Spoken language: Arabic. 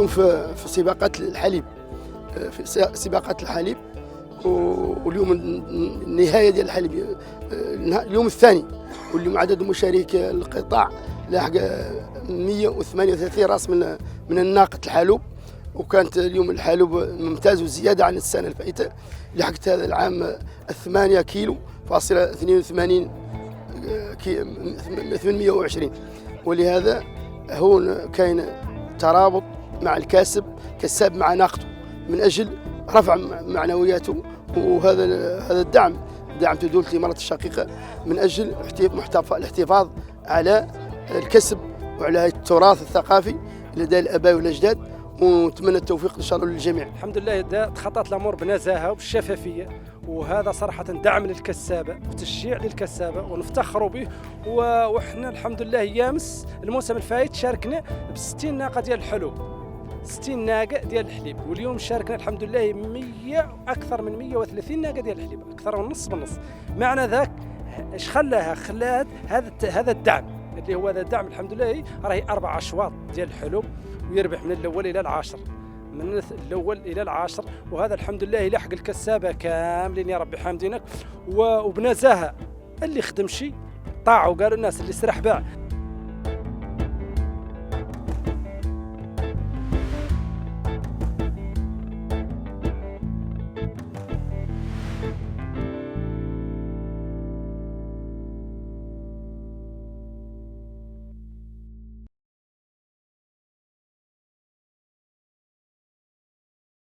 في سباقات الحليب، في سباقات الحليب، واليوم النهايه ديال الحليب اليوم الثاني، واليوم عدد مشاركي القطاع لاحق 138 راس من الناقه الحلوب. وكانت اليوم الحلوب ممتاز وزياده عن السنه الفائته. لحقت هذا العام 8 كيلو فاصلة 82 820. ولهذا هون كاين ترابط مع كساب مع ناقته من اجل رفع معنوياته. وهذا الدعم دولة الامارات الشقيقه من اجل الاحتفاظ على الكسب وعلى التراث الثقافي لدى الاباء والاجداد. ونتمنى التوفيق ان شاء الله للجميع. الحمد لله تخطط الامور بنزاهه وبالشفافيه، وهذا صراحه دعم للكسابه وتشجيع للكسابه ونفتخروا به. وحنا الحمد لله يامس الموسم الفايت شاركنا ب 60 ناقه ديال الحلوب، 60 ناقه ديال الحليب، واليوم شاركنا الحمد لله 100 اكثر من 130 ناقه ديال الحليب، اكثر من نص بالنص. معنى ذاك ايش خلات هذا الدعم اللي هو هذا الدعم الحمد لله راهي 4 اشواط ديال الحلوب، ويربح من الأول إلى العاشر، من الأول إلى العاشر. وهذا الحمد لله يلحق الكسابة كاملين يا ربي حامدينك وبنزاهة. اللي خدم شيء طاعوا، قالوا الناس اللي سرح باع